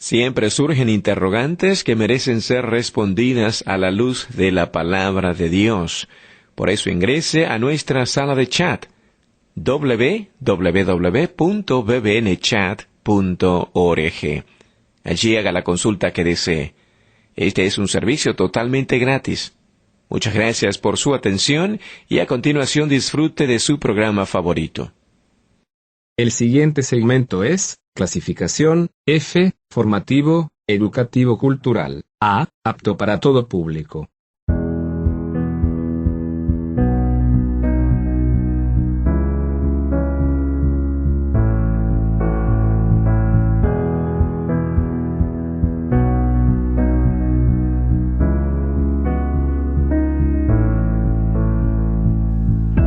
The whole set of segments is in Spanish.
Siempre surgen interrogantes que merecen ser respondidas a la luz de la palabra de Dios. Por eso ingrese a nuestra sala de chat www.bbnchat.org. Allí haga la consulta que desee. Este es un servicio totalmente gratis. Muchas gracias por su atención y a continuación disfrute de su programa favorito. El siguiente segmento es clasificación F, formativo, educativo cultural, A, apto para todo público.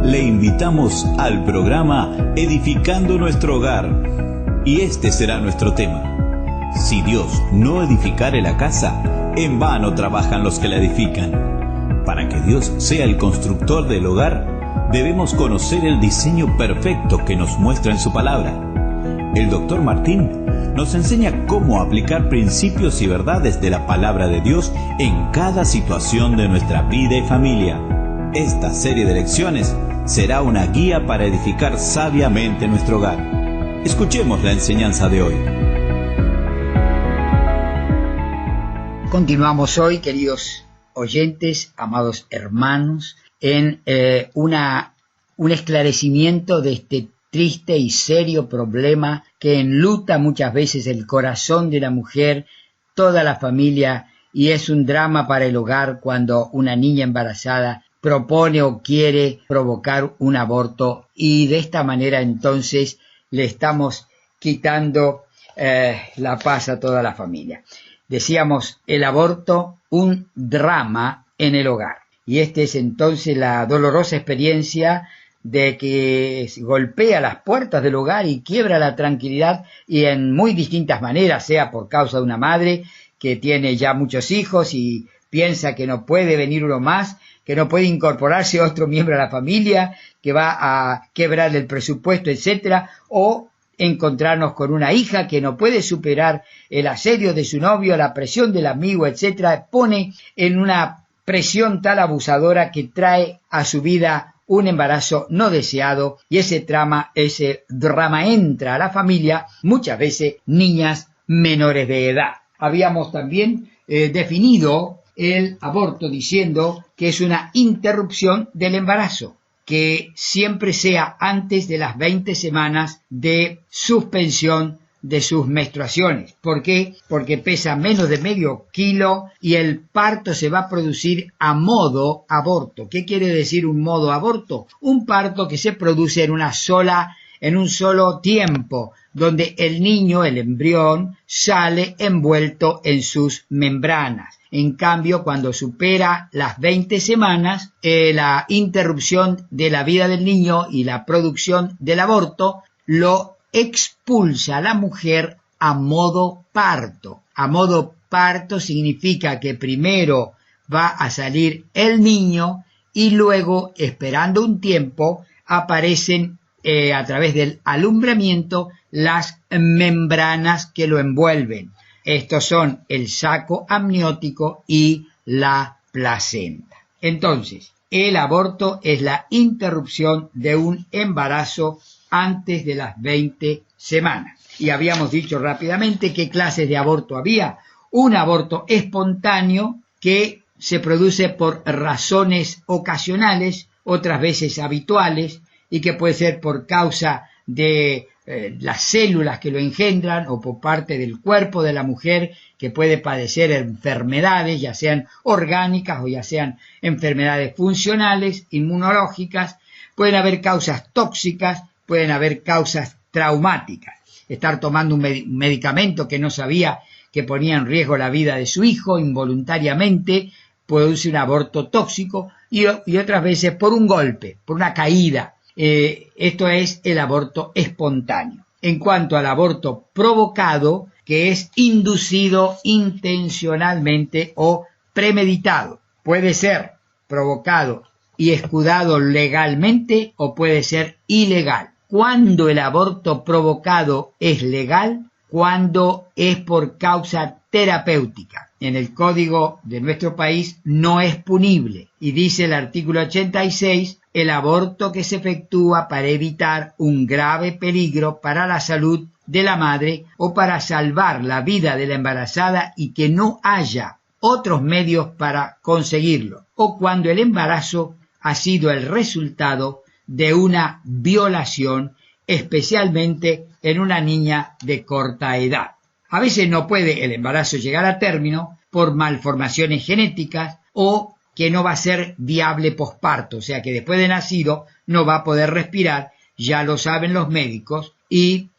Le invitamos al programa Edificando Nuestro Hogar. Y este será nuestro tema. Si Dios no edificare la casa, en vano trabajan los que la edifican. Para que Dios sea el constructor del hogar, debemos conocer el diseño perfecto que nos muestra en su palabra. El Dr. Martín nos enseña cómo aplicar principios y verdades de la palabra de Dios en cada situación de nuestra vida y familia. Esta serie de lecciones será una guía para edificar sabiamente nuestro hogar. Escuchemos la enseñanza de hoy. Continuamos hoy, queridos oyentes, amados hermanos, en un esclarecimiento de este triste y serio problema que enluta muchas veces el corazón de la mujer, toda la familia, y es un drama para el hogar cuando una niña embarazada propone o quiere provocar un aborto, y de esta manera entonces le estamos quitando la paz a toda la familia. Decíamos, el aborto, un drama en el hogar. Y esta es entonces la dolorosa experiencia de que golpea las puertas del hogar y quiebra la tranquilidad, y en muy distintas maneras, sea por causa de una madre que tiene ya muchos hijos y piensa que no puede venir uno más, que no puede incorporarse otro miembro a la familia, que va a quebrar el presupuesto, etcétera, o encontrarnos con una hija que no puede superar el asedio de su novio, la presión del amigo, etcétera, pone en una presión tal abusadora que trae a su vida un embarazo no deseado, y ese drama entra a la familia, muchas veces niñas menores de edad. Habíamos también definido el aborto diciendo que es una interrupción del embarazo, que siempre sea antes de las 20 semanas de suspensión de sus menstruaciones. ¿Por qué? Porque pesa menos de medio kilo y el parto se va a producir a modo aborto. ¿Qué quiere decir un modo aborto? Un parto que se produce en un solo tiempo, donde el niño, el embrión, sale envuelto en sus membranas. En cambio, cuando supera las 20 semanas, la interrupción de la vida del niño y la producción del aborto lo expulsa a la mujer a modo parto. A modo parto significa que primero va a salir el niño y luego, esperando un tiempo, aparecen a través del alumbramiento las membranas que lo envuelven. Estos son el saco amniótico y la placenta. Entonces, el aborto es la interrupción de un embarazo antes de las 20 semanas. Y habíamos dicho rápidamente qué clases de aborto había. Un aborto espontáneo que se produce por razones ocasionales, otras veces habituales, y que puede ser por causa de las células que lo engendran o por parte del cuerpo de la mujer, que puede padecer enfermedades, ya sean orgánicas o ya sean enfermedades funcionales, inmunológicas. Pueden haber causas tóxicas, pueden haber causas traumáticas. Estar tomando un medicamento que no sabía que ponía en riesgo la vida de su hijo involuntariamente produce un aborto tóxico, y otras veces por un golpe, por una caída. Esto es el aborto espontáneo. En cuanto al aborto provocado, que es inducido intencionalmente o premeditado, puede ser provocado y escudado legalmente o puede ser ilegal. ¿Cuándo el aborto provocado es legal? cuando es por causa terapéutica. En el código de nuestro país no es punible. Y dice el artículo 86, el aborto que se efectúa para evitar un grave peligro para la salud de la madre o para salvar la vida de la embarazada y que no haya otros medios para conseguirlo, o cuando el embarazo ha sido el resultado de una violación, especialmente en una niña de corta edad. A veces no puede el embarazo llegar a término por malformaciones genéticas o que no va a ser viable posparto, o sea que después de nacido no va a poder respirar, ya lo saben los médicos, y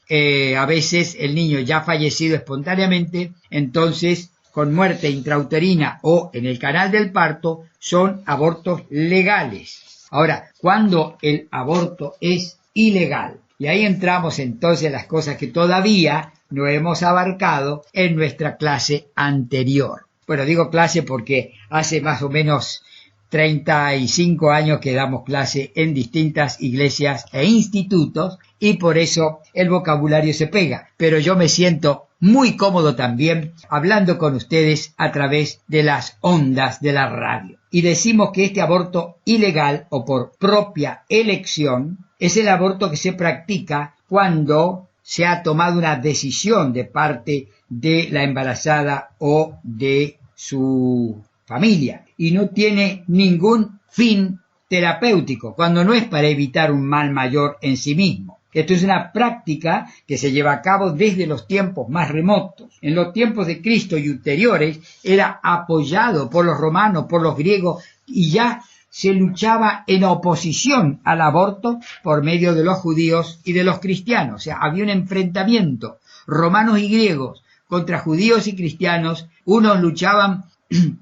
a veces el niño ya ha fallecido espontáneamente, entonces con muerte intrauterina o en el canal del parto son abortos legales. Ahora, cuando el aborto es ilegal, y ahí entramos entonces las cosas que todavía no hemos abarcado en nuestra clase anterior. Bueno, digo clase porque hace más o menos 35 años que damos clase en distintas iglesias e institutos y por eso el vocabulario se pega. Pero yo me siento muy cómodo también hablando con ustedes a través de las ondas de la radio. Y decimos que este aborto ilegal o por propia elección es el aborto que se practica cuando se ha tomado una decisión de parte de la embarazada o de su familia y no tiene ningún fin terapéutico, cuando no es para evitar un mal mayor en sí mismo. Esto es una práctica que se lleva a cabo desde los tiempos más remotos. En los tiempos de Cristo y ulteriores era apoyado por los romanos, por los griegos, y ya se luchaba en oposición al aborto por medio de los judíos y de los cristianos. O sea, había un enfrentamiento, romanos y griegos contra judíos y cristianos. Unos luchaban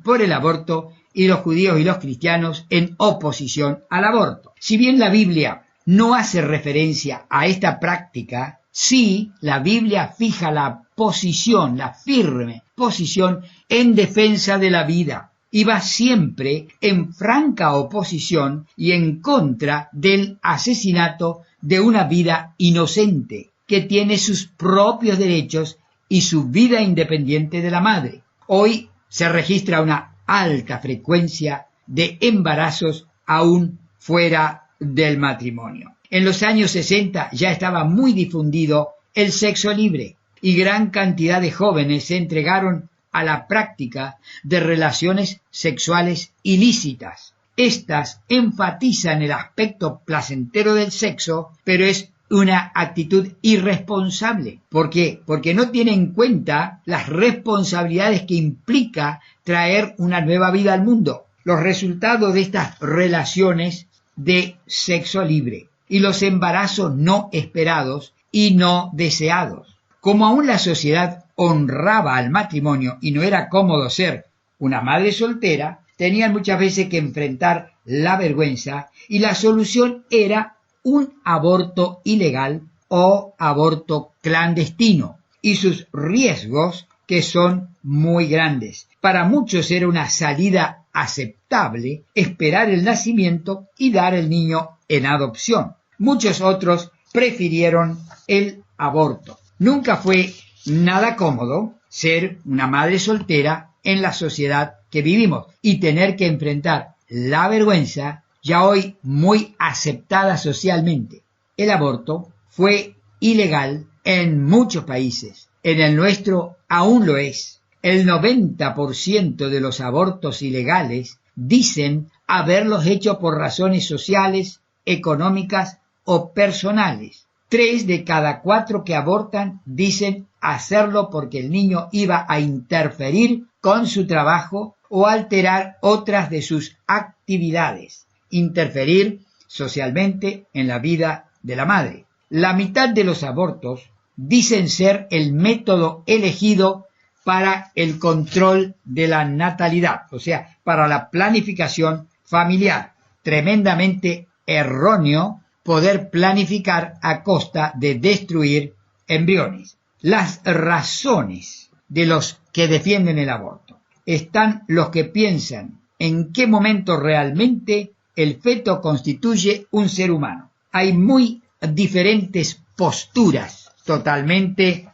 por el aborto y los judíos y los cristianos en oposición al aborto. Si bien la Biblia no hace referencia a esta práctica, sí la Biblia fija la posición, la firme posición en defensa de la vida. Y va siempre en franca oposición y en contra del asesinato de una vida inocente, que tiene sus propios derechos y su vida independiente de la madre. Hoy se registra una alta frecuencia de embarazos aún fuera del matrimonio. En los años 60 ya estaba muy difundido el sexo libre y gran cantidad de jóvenes se entregaron a la práctica de relaciones sexuales ilícitas. Estas enfatizan el aspecto placentero del sexo, pero es una actitud irresponsable. ¿Por qué? Porque no tiene en cuenta las responsabilidades que implica traer una nueva vida al mundo, los resultados de estas relaciones de sexo libre y los embarazos no esperados y no deseados. Como aún la sociedad honraba al matrimonio y no era cómodo ser una madre soltera, tenían muchas veces que enfrentar la vergüenza y la solución era un aborto ilegal o aborto clandestino y sus riesgos que son muy grandes. Para muchos era una salida aceptable esperar el nacimiento y dar el niño en adopción. Muchos otros prefirieron el aborto. Nunca fue nada cómodo ser una madre soltera en la sociedad que vivimos y tener que enfrentar la vergüenza, ya hoy muy aceptada socialmente. El aborto fue ilegal en muchos países. En el nuestro aún lo es. El 90% de los abortos ilegales dicen haberlos hecho por razones sociales, económicas o personales. 3 de cada 4 que abortan dicen hacerlo porque el niño iba a interferir con su trabajo o alterar otras de sus actividades. Interferir socialmente en la vida de la madre. La mitad de los abortos dicen ser el método elegido para el control de la natalidad, o sea, para la planificación familiar. Tremendamente erróneo poder planificar a costa de destruir embriones. Las razones de los que defienden el aborto. Están los que piensan en qué momento realmente el feto constituye un ser humano. Hay muy diferentes posturas totalmente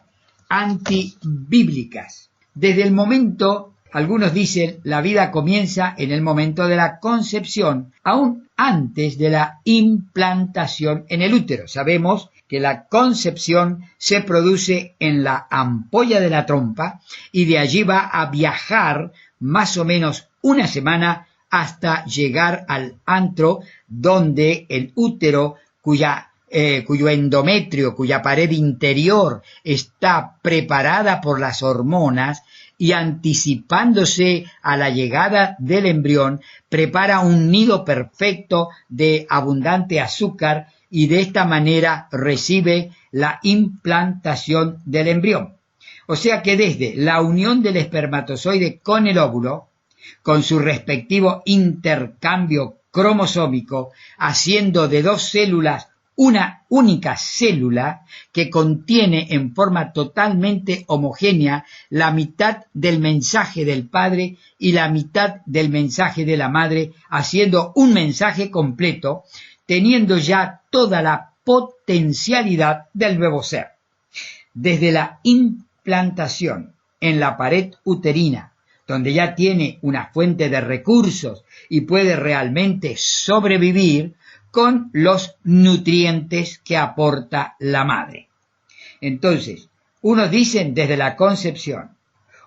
antibíblicas. Desde el momento, algunos dicen, la vida comienza en el momento de la concepción, aún antes de la implantación en el útero. Sabemos que la concepción se produce en la ampolla de la trompa y de allí va a viajar más o menos una semana hasta llegar al antro, donde el útero, cuyo endometrio, cuya pared interior está preparada por las hormonas y anticipándose a la llegada del embrión, prepara un nido perfecto de abundante azúcar y de esta manera recibe la implantación del embrión. O sea que desde la unión del espermatozoide con el óvulo, con su respectivo intercambio cromosómico, haciendo de dos células una única célula que contiene en forma totalmente homogénea la mitad del mensaje del padre y la mitad del mensaje de la madre, haciendo un mensaje completo, teniendo ya toda la potencialidad del nuevo ser. Desde la implantación en la pared uterina, donde ya tiene una fuente de recursos y puede realmente sobrevivir con los nutrientes que aporta la madre. Entonces, unos dicen desde la concepción,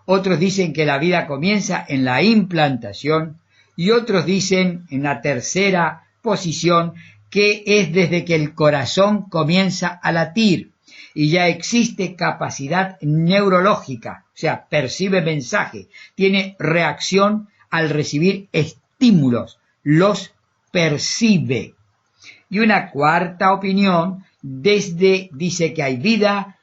otros dicen que la vida comienza en la implantación y otros dicen en la tercera posición que es desde que el corazón comienza a latir y ya existe capacidad neurológica, o sea, percibe mensaje, tiene reacción al recibir estímulos, los percibe. Y una cuarta opinión dice que hay vida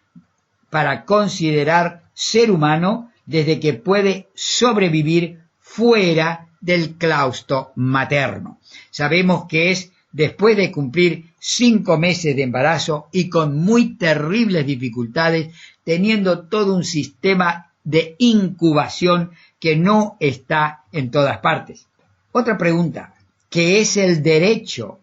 para considerar ser humano desde que puede sobrevivir fuera del claustro materno. Sabemos que es después de cumplir 5 meses de embarazo y con muy terribles dificultades, teniendo todo un sistema de incubación que no está en todas partes. Otra pregunta, ¿qué es el derecho?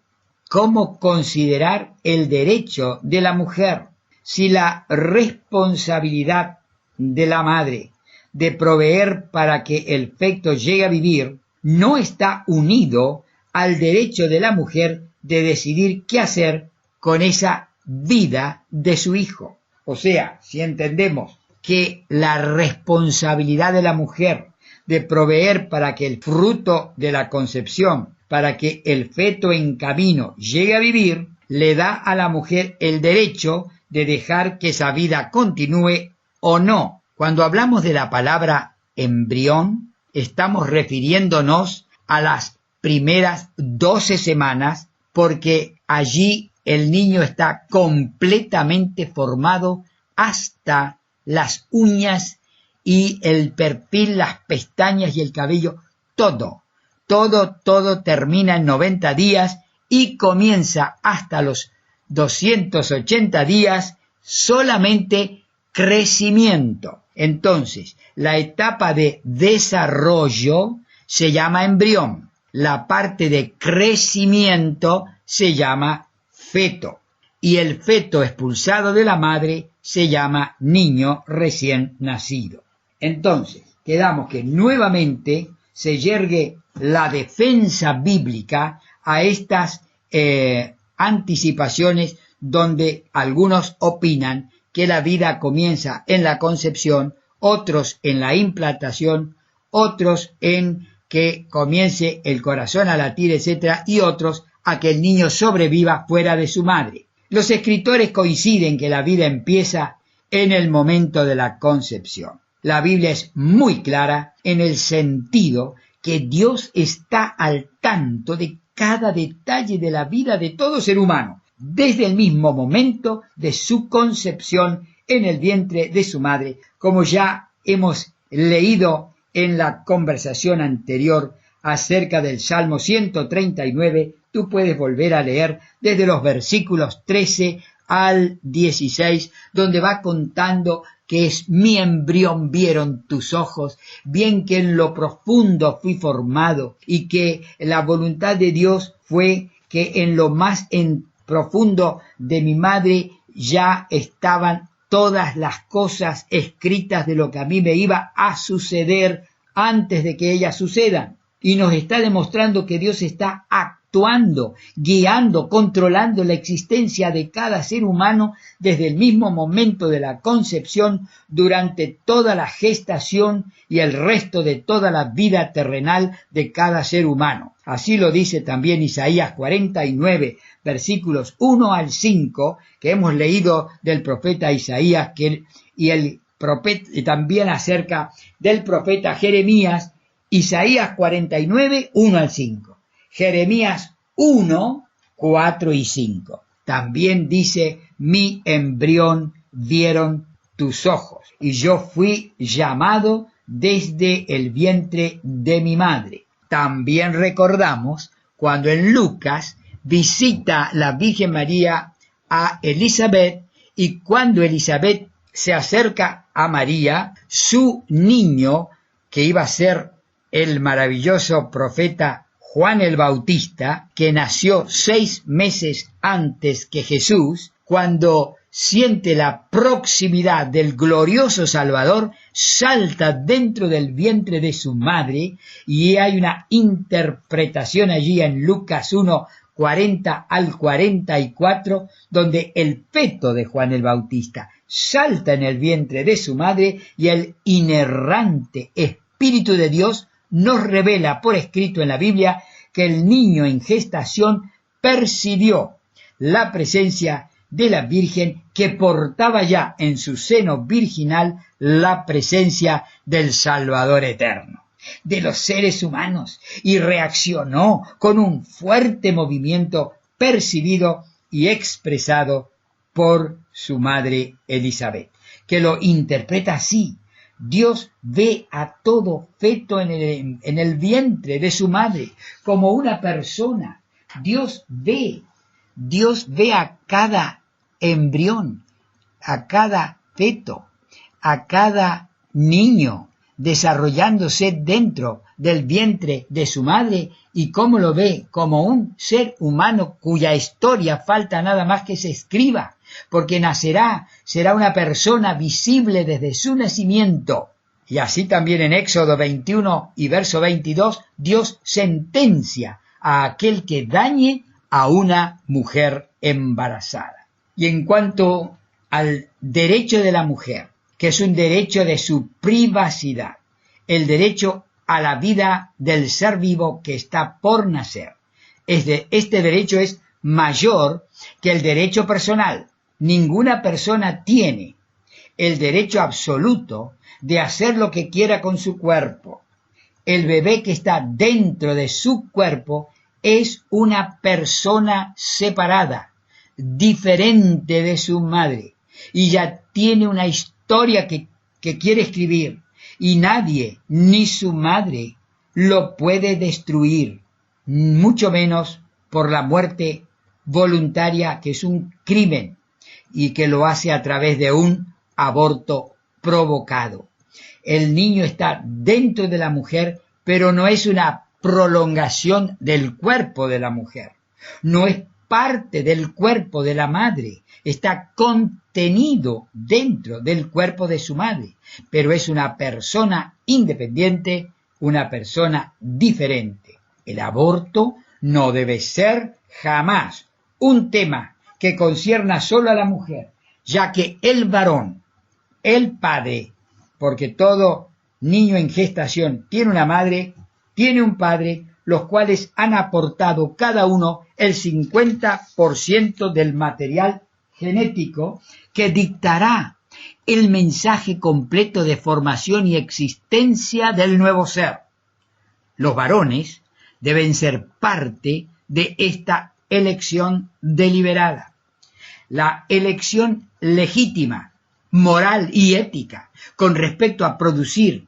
¿Cómo considerar el derecho de la mujer? Si la responsabilidad de la madre de proveer para que el feto llegue a vivir no está unido al derecho de la mujer de decidir qué hacer con esa vida de su hijo. O sea, si entendemos que la responsabilidad de la mujer de proveer para que el fruto de la concepción, para que el feto en camino llegue a vivir, le da a la mujer el derecho de dejar que esa vida continúe o no. Cuando hablamos de la palabra embrión, estamos refiriéndonos a las primeras 12 semanas, porque allí el niño está completamente formado hasta las uñas y el perfil, las pestañas y el cabello, todo termina en 90 días y comienza hasta los 280 días solamente crecimiento. Entonces, la etapa de desarrollo se llama embrión, la parte de crecimiento se llama feto y el feto expulsado de la madre se llama niño recién nacido. Entonces, quedamos que nuevamente se yergue la defensa bíblica a estas anticipaciones donde algunos opinan que la vida comienza en la concepción, otros en la implantación, otros en que comience el corazón a latir, etc., y otros a que el niño sobreviva fuera de su madre. Los escritores coinciden que la vida empieza en el momento de la concepción. La Biblia es muy clara en el sentido que Dios está al tanto de cada detalle de la vida de todo ser humano, desde el mismo momento de su concepción en el vientre de su madre, como ya hemos leído en la conversación anterior acerca del Salmo 139, tú puedes volver a leer desde los versículos 13 al 16, donde va contando que es mi embrión vieron tus ojos, bien que en lo profundo fui formado, y que la voluntad de Dios fue que en lo más profundo de mi madre ya estaban todas las cosas escritas de lo que a mí me iba a suceder antes de que ellas sucedan. Y nos está demostrando que Dios está actuando, guiando, controlando la existencia de cada ser humano desde el mismo momento de la concepción, durante toda la gestación y el resto de toda la vida terrenal de cada ser humano. Así lo dice también Isaías 49, versículos 1 al 5, que hemos leído del profeta Isaías, y el profeta, y también acerca del profeta Jeremías. Isaías 49, 1 al 5. Jeremías 1, 4 y 5. También dice: mi embrión vieron tus ojos, y yo fui llamado desde el vientre de mi madre. También recordamos cuando en Lucas visita la Virgen María a Elizabeth, y cuando Elizabeth se acerca a María, su niño, que iba a ser el maravilloso profeta Juan el Bautista, que nació 6 meses antes que Jesús, cuando siente la proximidad del glorioso Salvador, salta dentro del vientre de su madre, y hay una interpretación allí en Lucas 1, 40 al 44, donde el feto de Juan el Bautista salta en el vientre de su madre, y el inerrante Espíritu de Dios nos revela por escrito en la Biblia que el niño en gestación percibió la presencia de la Virgen, que portaba ya en su seno virginal la presencia del Salvador eterno de los seres humanos, y reaccionó con un fuerte movimiento percibido y expresado por su madre Elizabeth, que lo interpreta así: Dios ve a todo feto en el vientre de su madre como una persona. Dios ve a cada embrión, a cada feto, a cada niño desarrollándose dentro del vientre de su madre, y cómo lo ve como un ser humano cuya historia falta nada más que se escriba, porque será una persona visible desde su nacimiento. Y así también en Éxodo 21 y verso 22, Dios sentencia a aquel que dañe a una mujer embarazada. Y en cuanto al derecho de la mujer, que es un derecho de su privacidad, el derecho a la vida del ser vivo que está por nacer, este derecho es mayor que el derecho personal. Ninguna persona tiene el derecho absoluto de hacer lo que quiera con su cuerpo. El bebé que está dentro de su cuerpo es una persona separada, diferente de su madre, y ya tiene una historia que quiere escribir, y nadie, ni su madre, lo puede destruir, mucho menos por la muerte voluntaria, que es un crimen, y que lo hace a través de un aborto provocado. El niño está dentro de la mujer, pero no es una prolongación del cuerpo de la mujer, no es parte del cuerpo de la madre, está contenido dentro del cuerpo de su madre, pero es una persona independiente, una persona diferente. El aborto no debe ser jamás un tema que concierna solo a la mujer, ya que el varón, el padre, porque todo niño en gestación tiene una madre, tiene un padre, los cuales han aportado cada uno el 50% del material genético que dictará el mensaje completo de formación y existencia del nuevo ser. Los varones deben ser parte de esta elección deliberada. La elección legítima, moral y ética con respecto a producir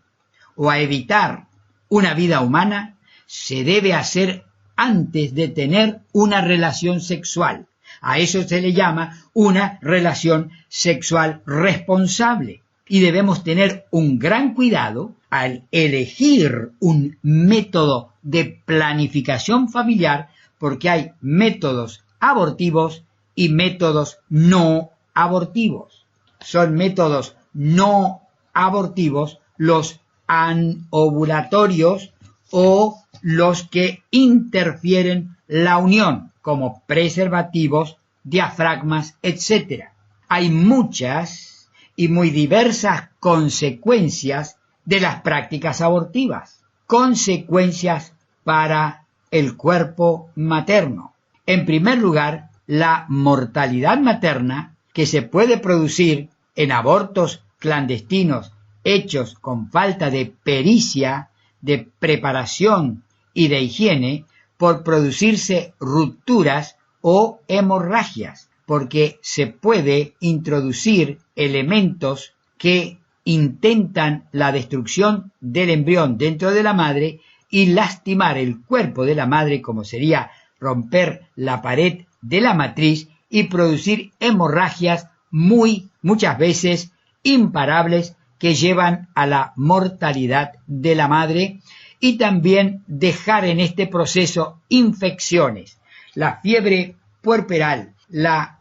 o a evitar una vida humana se debe hacer antes de tener una relación sexual. A eso se le llama una relación sexual responsable. Y debemos tener un gran cuidado al elegir un método de planificación familiar, porque hay métodos abortivos y métodos no abortivos. son métodos no abortivos los anovulatorios o los que interfieren la unión, como preservativos, diafragmas, etc. Hay muchas y muy diversas consecuencias de las prácticas abortivas, consecuencias para el cuerpo materno. En primer lugar, la mortalidad materna que se puede producir en abortos clandestinos hechos con falta de pericia, de preparación y de higiene, por producirse rupturas o hemorragias, porque se puede introducir elementos que intentan la destrucción del embrión dentro de la madre y lastimar el cuerpo de la madre, como sería romper la pared de la matriz y producir hemorragias muchas veces imparables que llevan a la mortalidad de la madre y también dejar en este proceso infecciones. La fiebre puerperal, la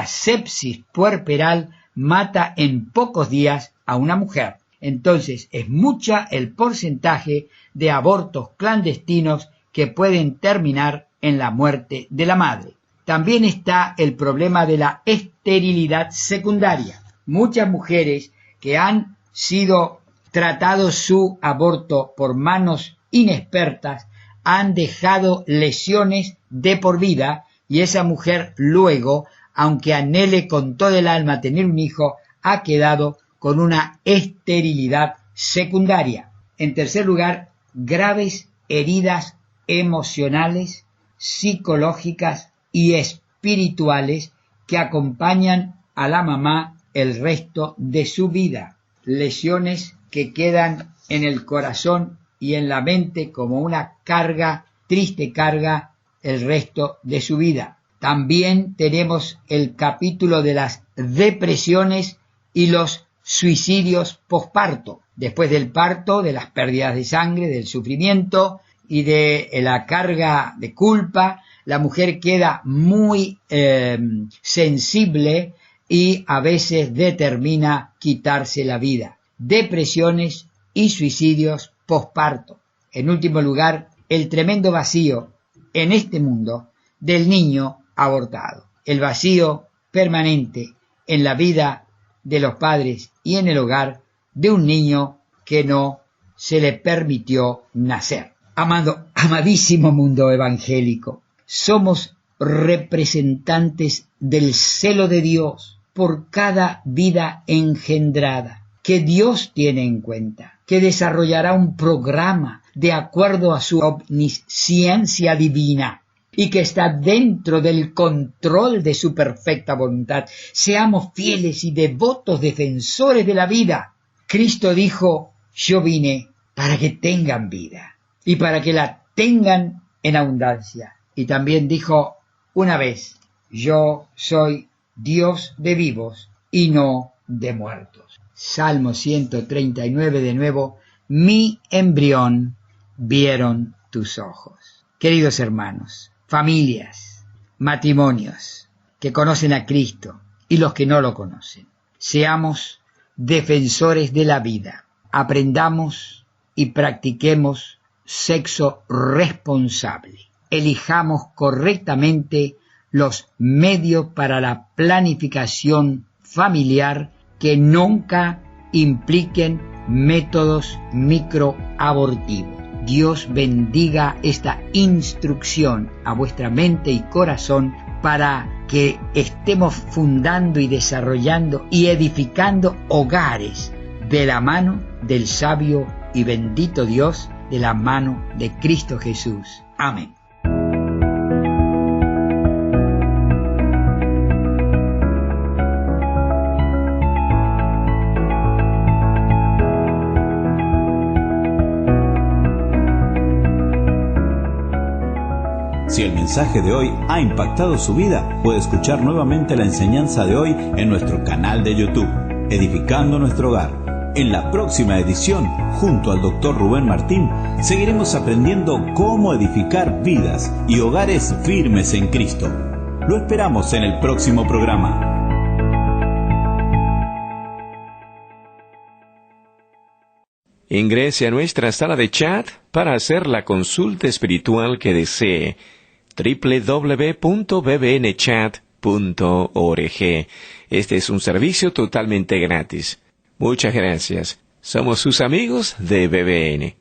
sepsis puerperal mata en pocos días a una mujer. Entonces es mucha el porcentaje de abortos clandestinos que pueden terminar en la muerte de la madre. También está el problema de la esterilidad secundaria. Muchas mujeres que han sido tratado su aborto por manos inexpertas han dejado lesiones de por vida y esa mujer luego, aunque anhele con todo el alma tener un hijo, ha quedado con una esterilidad secundaria. En tercer lugar, graves heridas emocionales, psicológicas y espirituales que acompañan a la mamá el resto de su vida. Lesiones que quedan en el corazón y en la mente como una carga, triste carga, el resto de su vida. También tenemos el capítulo de las depresiones y los suicidios posparto. Después del parto, de las pérdidas de sangre, del sufrimiento y de la carga de culpa, la mujer queda muy sensible y a veces determina quitarse la vida. Depresiones y suicidios posparto. En último lugar, el tremendo vacío en este mundo del niño abortado. El vacío permanente en la vida de los padres y en el hogar de un niño que no se le permitió nacer. Amadísimo mundo evangélico, somos representantes del celo de Dios por cada vida engendrada que Dios tiene en cuenta, que desarrollará un programa de acuerdo a su omnisciencia divina y que está dentro del control de su perfecta voluntad. Seamos fieles y devotos defensores de la vida. Cristo dijo: yo vine para que tengan vida y para que la tengan en abundancia. Y también dijo una vez: yo soy Dios de vivos y no de muertos. Salmo 139 de nuevo: mi embrión vieron tus ojos. Queridos hermanos, familias, matrimonios que conocen a Cristo y los que no lo conocen, seamos defensores de la vida. Aprendamos y practiquemos sexo responsable. Elijamos correctamente los medios para la planificación familiar que nunca impliquen métodos microabortivos. Dios bendiga esta instrucción a vuestra mente y corazón para que estemos fundando y desarrollando y edificando hogares de la mano del sabio y bendito Dios, de la mano de Cristo Jesús. Amén. Si el mensaje de hoy ha impactado su vida, puede escuchar nuevamente la enseñanza de hoy en nuestro canal de YouTube, Edificando Nuestro Hogar. En la próxima edición, junto al Dr. Rubén Martín, seguiremos aprendiendo cómo edificar vidas y hogares firmes en Cristo. Lo esperamos en el próximo programa. Ingrese a nuestra sala de chat para hacer la consulta espiritual que desee. www.bbnchat.org. Este es un servicio totalmente gratis. Muchas gracias. Somos sus amigos de BBN.